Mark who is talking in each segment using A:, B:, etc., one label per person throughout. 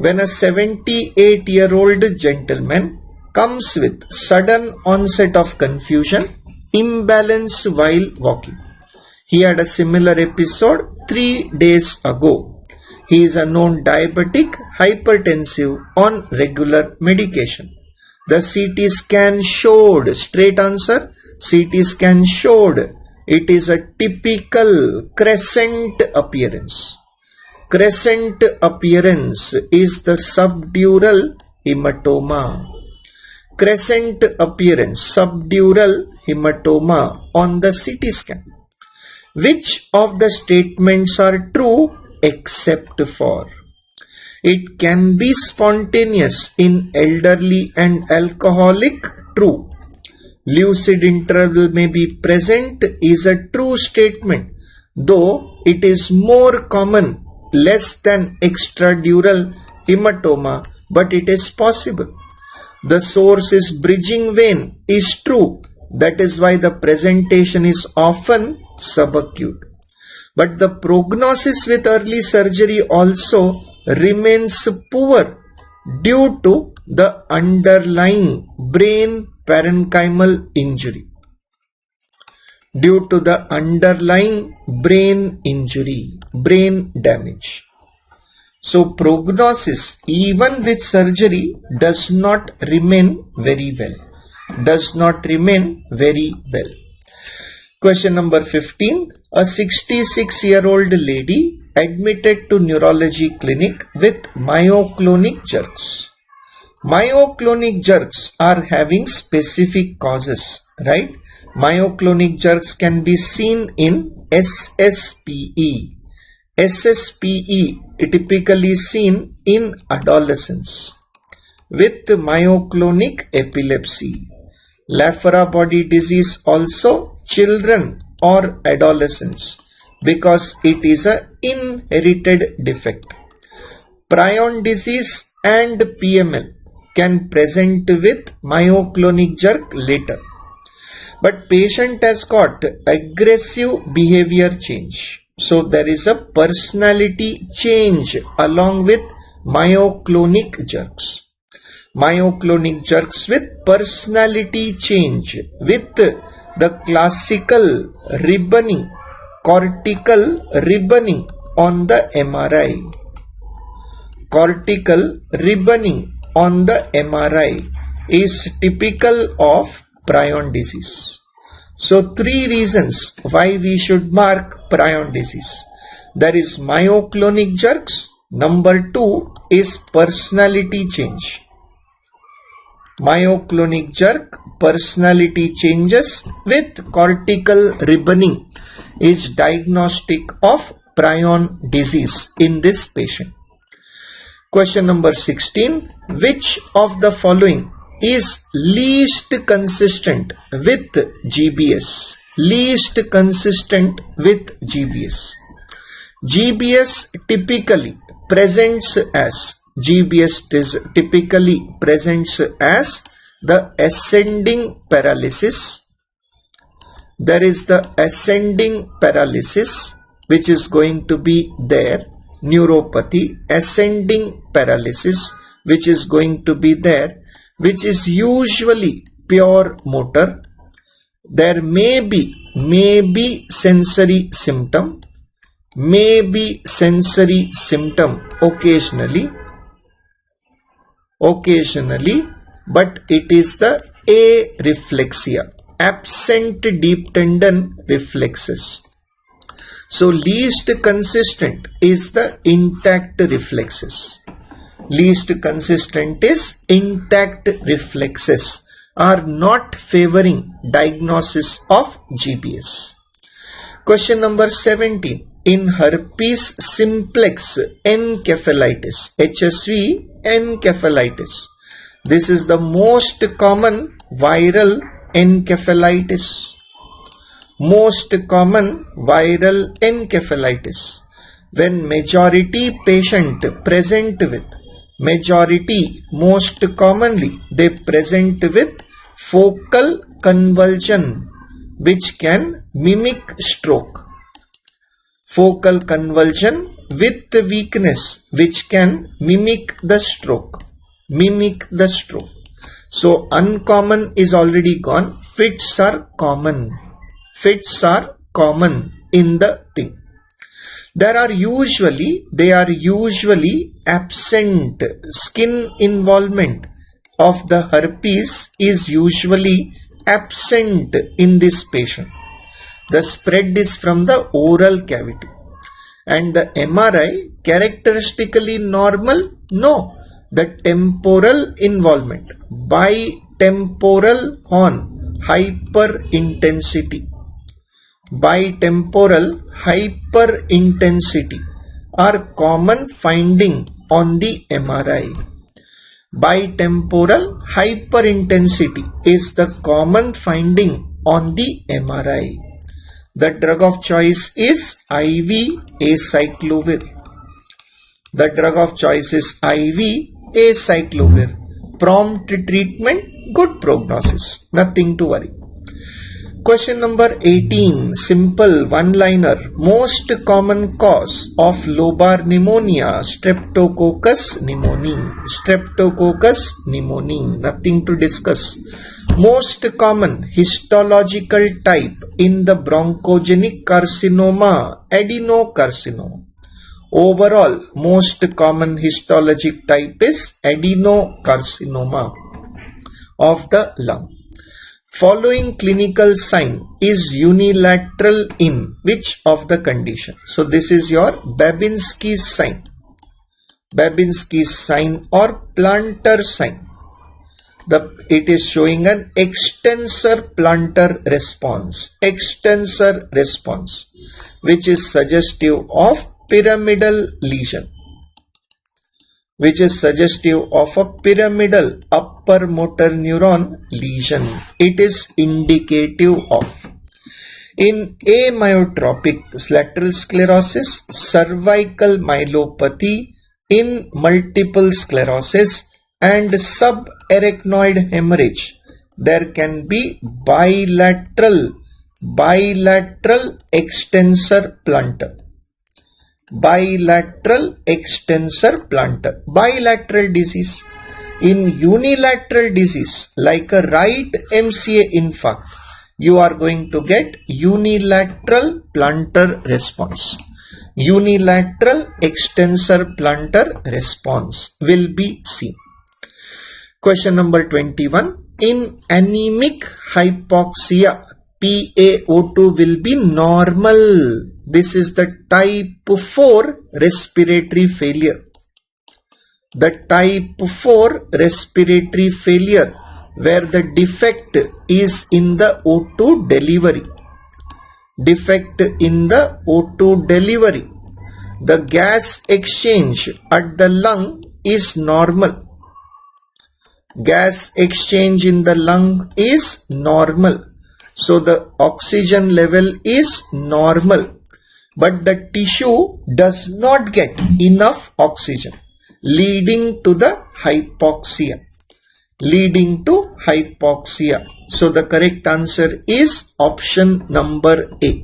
A: when a 78-year-old gentleman comes with sudden onset of confusion, imbalance while walking. He had a similar episode 3 days ago. He is a known diabetic, hypertensive on regular medication. The CT scan showed, straight answer, CT scan showed it is a typical crescent appearance. Crescent appearance is the subdural hematoma. Crescent appearance, subdural hematoma on the CT scan. Which of the statements are true except for? It can be spontaneous in elderly and alcoholic, true. Lucid interval may be present is a true statement, though it is more common, less than extradural hematoma, but it is possible. The source is bridging vein is true. That is why the presentation is often subacute. But the prognosis with early surgery also remains poor due to the underlying brain parenchymal injury. Due to the underlying brain injury, brain damage. So prognosis even with surgery does not remain very well. Does not remain very well. Question number 15. A 66-year-old lady admitted to neurology clinic with myoclonic jerks. Myoclonic jerks are having specific causes, right? Myoclonic jerks can be seen in SSPE. SSPE typically seen in adolescents with myoclonic epilepsy. Lafora body disease also children or adolescents because it is an inherited defect. Prion disease and PML can present with myoclonic jerk later. But patient has got aggressive behavior change. So there is a personality change along with myoclonic jerks. Myoclonic jerks with personality change with the classical ribboning, cortical ribboning on the MRI. Cortical ribboning on the MRI is typical of prion disease. So 3 reasons why we should mark prion disease. There is myoclonic jerks. Number 2 is personality change. Myoclonic jerk, personality changes with cortical ribboning is diagnostic of prion disease in this patient. Question number 16. Which of the following is least consistent with GBS? Least consistent with GBS. GBS typically presents as the ascending paralysis. There is the ascending paralysis which is going to be there. Neuropathy, ascending paralysis which is going to be there, which is usually pure motor. There may be sensory symptom, occasionally, but it is the areflexia, absent deep tendon reflexes. So least consistent is the intact reflexes. Least consistent is intact reflexes are not favoring diagnosis of GBS. Question number 17. In herpes simplex encephalitis, HSV encephalitis, this is the most common viral encephalitis. Most common viral encephalitis. When majority patient present with, most commonly they present with focal convulsion which can mimic stroke. Focal convulsion with weakness which can mimic the stroke. Mimic the stroke. So uncommon is already gone. Fits are common. Fits are common in the thing. They are usually absent. Skin involvement of the herpes is usually absent in this patient. The spread is from the oral cavity. And the MRI characteristically normal? No. The temporal involvement, bitemporal horn, hyperintensity. Bitemporal hyperintensity are common finding on the MRI. Bitemporal hyperintensity is the common finding on the MRI. The drug of choice is IV acyclovir. The drug of choice is IV acyclovir. Prompt treatment, good prognosis. Nothing to worry. Question number 18. Simple one-liner. Most common cause of lobar pneumonia, Streptococcus pneumoniae. Streptococcus pneumoniae. Nothing to discuss. Most common histological type in the bronchogenic carcinoma, adenocarcinoma. Overall, most common histologic type is adenocarcinoma of the lung. Following clinical sign is unilateral in which of the condition? So this is your Babinski's sign. Babinski's sign or plantar sign. It is showing an extensor plantar response. Extensor response, which is suggestive of pyramidal lesion. Which is suggestive of a pyramidal upper motor neuron lesion. It is indicative of. In amyotropic lateral sclerosis, cervical myelopathy, in multiple sclerosis and subarachnoid hemorrhage, there can be bilateral extensor plantar. Bilateral extensor plantar. Bilateral disease. In unilateral disease like a right MCA infarct, you are going to get unilateral plantar response. Unilateral extensor plantar response will be seen. Question number 21. In anemic hypoxia, PaO2 will be normal. This is the type 4 respiratory failure. The type 4 respiratory failure where the defect is in the O2 delivery. Defect in the O2 delivery. The gas exchange at the lung is normal. Gas exchange in the lung is normal. So the oxygen level is normal. But the tissue does not get enough oxygen, leading to the hypoxia. Leading to hypoxia. So the correct answer is option number A.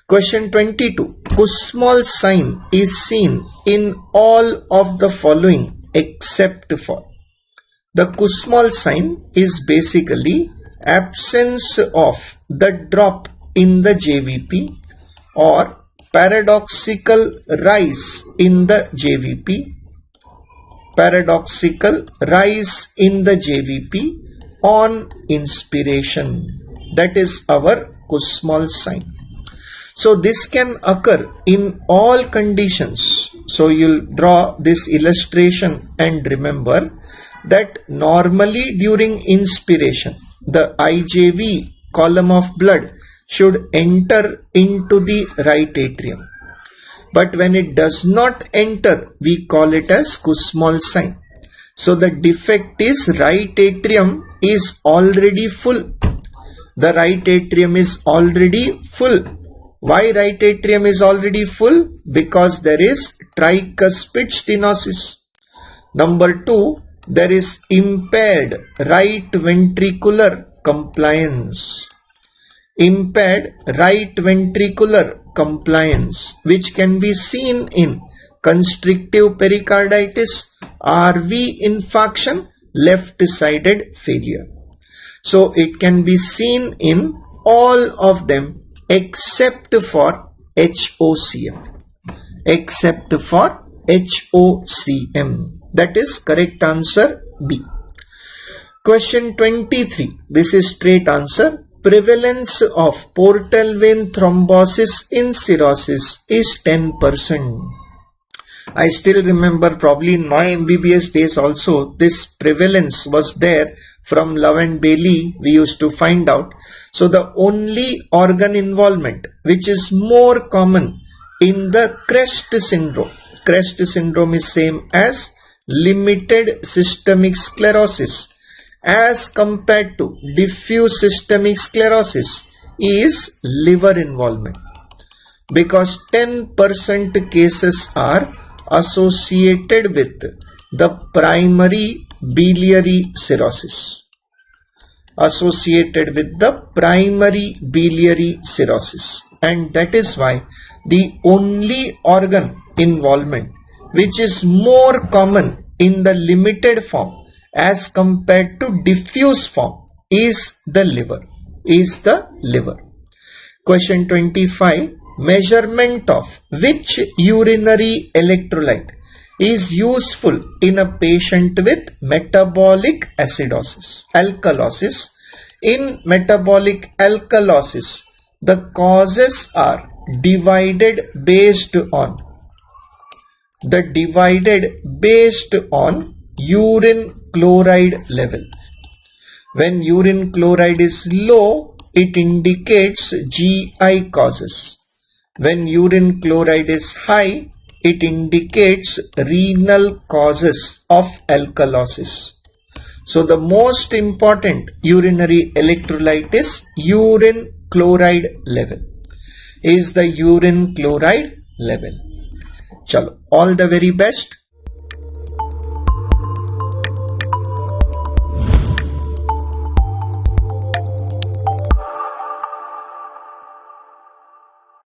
A: Question 22. Kussmaul sign is seen in all of the following except for. The Kussmaul sign is basically absence of the drop in the JVP or paradoxical rise in the JVP. Paradoxical rise in the JVP on inspiration. That is our Kussmaul sign. So this can occur in all conditions. So you'll draw this illustration and remember that normally during inspiration, the IJV column of blood should enter into the right atrium. But when it does not enter, we call it as Kussmaul sign. So the defect is right atrium is already full. The right atrium is already full. Why right atrium is already full? Because there is tricuspid stenosis. Number 2, there is impaired right ventricular compliance. Impaired right ventricular non-compliance, which can be seen in constrictive pericarditis, RV infarction, left-sided failure. So it can be seen in all of them except for HOCM. Except for HOCM. That is correct answer B. Question 23. This is straight answer. Prevalence of portal vein thrombosis in cirrhosis is 10%. I still remember, probably in my MBBS days also, this prevalence was there. From Love and Bailey we used to find out. So the only organ involvement which is more common in the CREST syndrome. CREST syndrome is same as limited systemic sclerosis as compared to diffuse systemic sclerosis is liver involvement, because 10% cases are associated with the primary biliary cirrhosis. Associated with the primary biliary cirrhosis, and that is why the only organ involvement which is more common in the limited form as compared to diffuse form is the liver. Question 25. Measurement of which urinary electrolyte is useful in a patient with metabolic alkalosis. In metabolic alkalosis, the causes are divided based on urine chloride level. When urine chloride is low, it indicates GI causes. When urine chloride is high, it indicates renal causes of alkalosis. So the most important urinary electrolyte is urine chloride level. Chalo, all the very best.